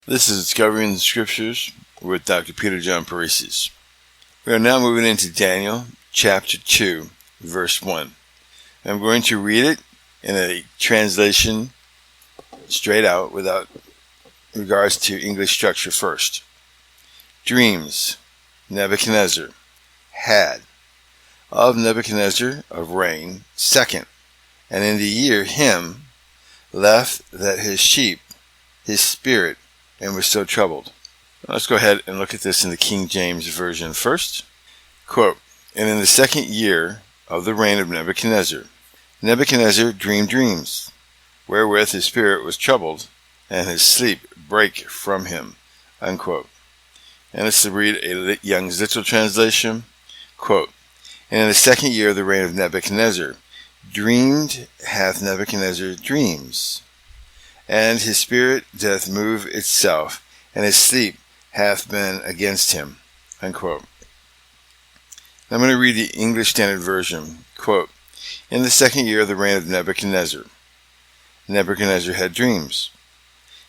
This is Discovering the Scriptures with Dr. Peter John Parisis. We are now moving into Daniel chapter 2, verse 1. I'm going to read it in a translation straight out without regards to English structure first. Dreams, Nebuchadnezzar had of Nebuchadnezzar of reign second, and in the year him left that his sheep, his spirit, and was so troubled. Let's go ahead and look at this in the King James Version first. Quote, and in the second year of the reign of Nebuchadnezzar, Nebuchadnezzar dreamed dreams, wherewith his spirit was troubled, and his sleep brake from him. Unquote. And let's read a Young's Literal Translation. Quote, and in the second year of the reign of Nebuchadnezzar, dreamed hath Nebuchadnezzar dreams, and his spirit doth move itself, and his sleep hath been against him. Unquote. I'm going to read the English Standard Version. Quote, in the second year of the reign of Nebuchadnezzar, Nebuchadnezzar had dreams.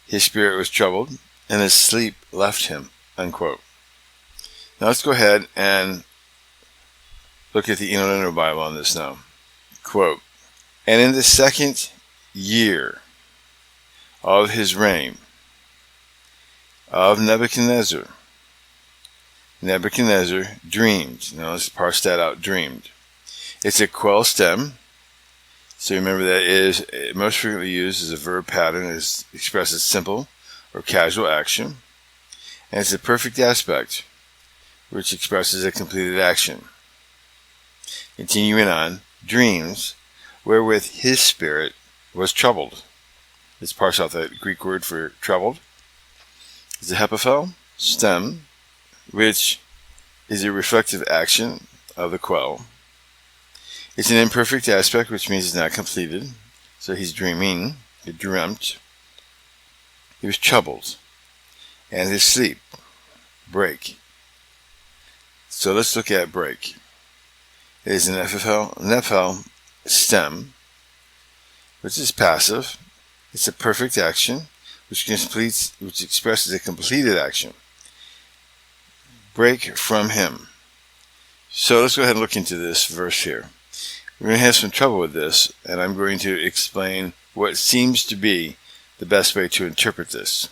His spirit was troubled, and his sleep left him. Unquote. Now let's go ahead and look at the Interlinear Bible on this now. Quote, and in the second year of his reign of Nebuchadnezzar, Nebuchadnezzar dreamed. Now let's parse that out, dreamed. It's a quell stem, so remember that is most frequently used as a verb pattern. It expresses simple or casual action, and it's a perfect aspect, which expresses a completed action. Continuing on, dreams, wherewith his spirit was troubled. Let's parse out that Greek word for troubled. It's a hepaphel stem, which is a reflective action of the quell. It's an imperfect aspect, which means it's not completed. So he's dreaming, he dreamt. He was troubled, and his sleep brake. So let's look at brake. It is an nephel stem, which is passive. It's a perfect action, which expresses a completed action. Break from him. So let's go ahead and look into this verse here. We're going to have some trouble with this, and I'm going to explain what seems to be the best way to interpret this.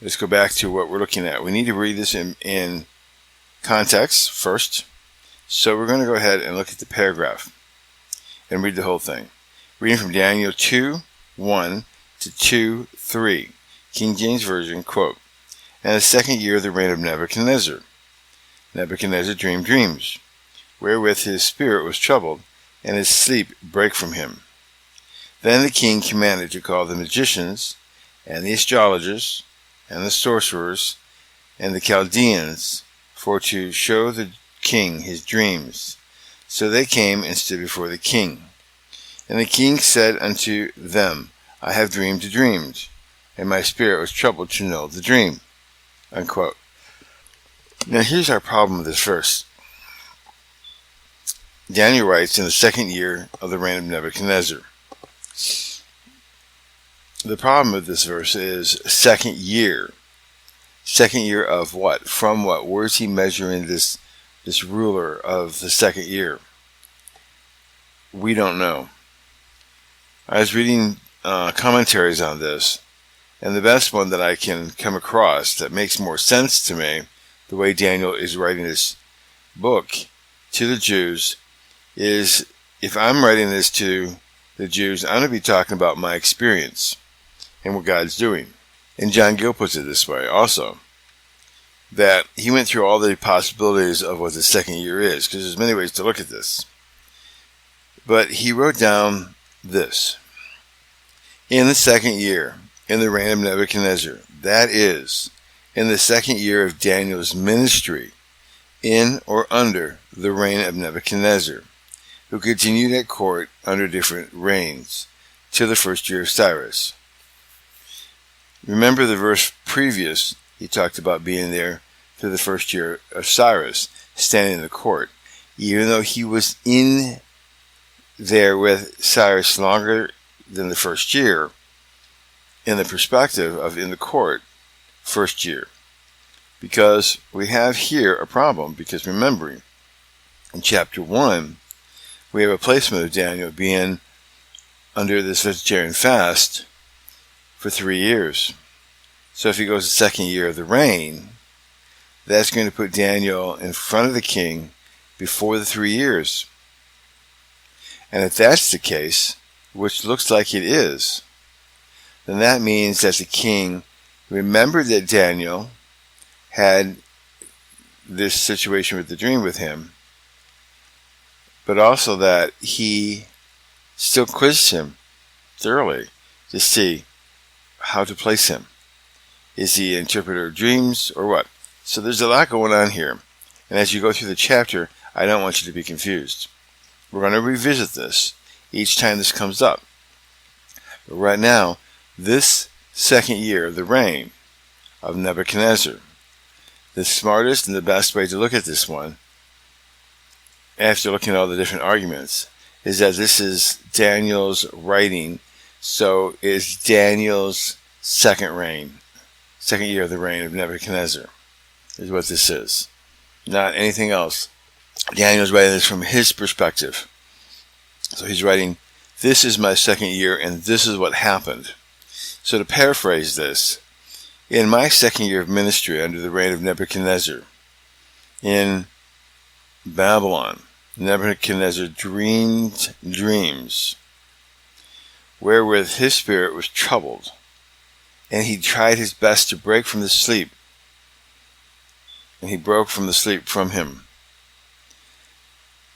Let's go back to what we're looking at. We need to read this in context first. So we're going to go ahead and look at the paragraph and read the whole thing. Reading from Daniel 2:1 to 2:3, King James Version, quote, and the second year of the reign of Nebuchadnezzar, Nebuchadnezzar dreamed dreams, wherewith his spirit was troubled, and his sleep brake from him. Then the king commanded to call the magicians, and the astrologers, and the sorcerers, and the Chaldeans, for to show the king his dreams. So they came and stood before the king. And the king said unto them, I have dreamed dreams, and my spirit was troubled to know the dream. Unquote. Now here's our problem with this verse. Daniel writes in the second year of the reign of Nebuchadnezzar. The problem with this verse is second year. Second year of what? From what? Where is he measuring this ruler of the second year? We don't know. I was reading commentaries on this, and the best one that I can come across that makes more sense to me, the way Daniel is writing this book to the Jews, is if I'm writing this to the Jews, I'm going to be talking about my experience and what God's doing. And John Gill puts it this way also, that he went through all the possibilities of what the second year is, because there's many ways to look at this. But he wrote down this. In the second year, in the reign of Nebuchadnezzar, that is, in the second year of Daniel's ministry, in or under the reign of Nebuchadnezzar, who continued at court under different reigns, till the first year of Cyrus. Remember the verse previous, he talked about being there to the first year of Cyrus, standing in the court. Even though he was in there with Cyrus longer than the first year, in the perspective of in the court, first year. Because we have here a problem, because remembering, in chapter 1, we have a placement of Daniel being under this vegetarian fast for 3 years. So if he goes the second year of the reign, that's going to put Daniel in front of the king before the 3 years. And if that's the case, which looks like it is, then that means that the king remembered that Daniel had this situation with the dream with him, but also that he still quizzed him thoroughly to see how to place him. Is he an interpreter of dreams or what? So there's a lot going on here. And as you go through the chapter, I don't want you to be confused. We're going to revisit this each time this comes up. But right now, this second year of the reign of Nebuchadnezzar, the smartest and the best way to look at this one, after looking at all the different arguments, is that this is Daniel's writing. So it's Daniel's second year of the reign of Nebuchadnezzar, is what this is. Not anything else. Daniel's writing this from his perspective. So he's writing, this is my second year and this is what happened. So to paraphrase this, in my second year of ministry under the reign of Nebuchadnezzar, in Babylon, Nebuchadnezzar dreamed dreams wherewith his spirit was troubled, and he tried his best to break from the sleep, and he broke from the sleep from him.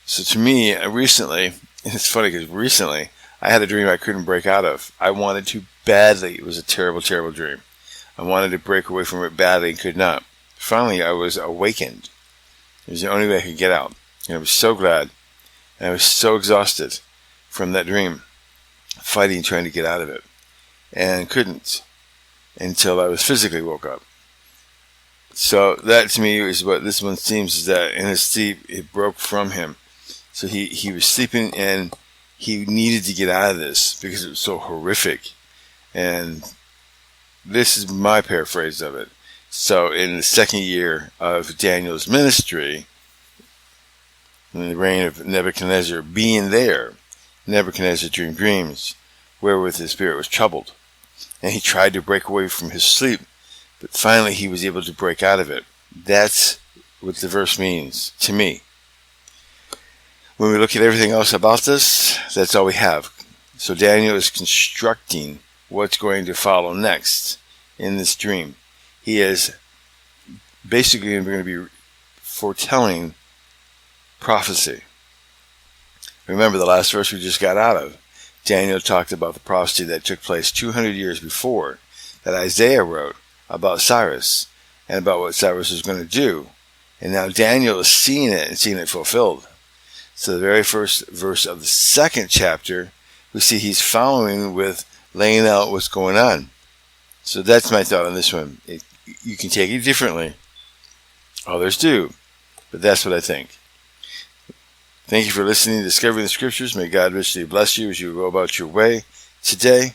So to me, recently, and it's funny because recently, I had a dream I couldn't break out of. I wanted to badly. It was a terrible, terrible dream. I wanted to break away from it badly and could not. Finally, I was awakened. It was the only way I could get out. And I was so glad. And I was so exhausted from that dream, fighting, trying to get out of it. And couldn't until I was physically woke up. So that to me is what this one seems, is that in his sleep, it broke from him. So he was sleeping and he needed to get out of this because it was so horrific. And this is my paraphrase of it. So in the second year of Daniel's ministry, in the reign of Nebuchadnezzar being there, Nebuchadnezzar dreamed dreams wherewith his spirit was troubled. And he tried to break away from his sleep, but finally he was able to break out of it. That's what the verse means to me. When we look at everything else about this, that's all we have. So Daniel is constructing what's going to follow next in this dream. He is basically going to be foretelling prophecy. Remember the last verse we just got out of. Daniel talked about the prophecy that took place 200 years before, that Isaiah wrote about Cyrus and about what Cyrus was going to do. And now Daniel is seeing it and seeing it fulfilled. So the very first verse of the second chapter, we see he's following with laying out what's going on. So that's my thought on this one. You can take it differently. Others do. But that's what I think. Thank you for listening to Discovering the Scriptures. May God richly bless you as you go about your way today.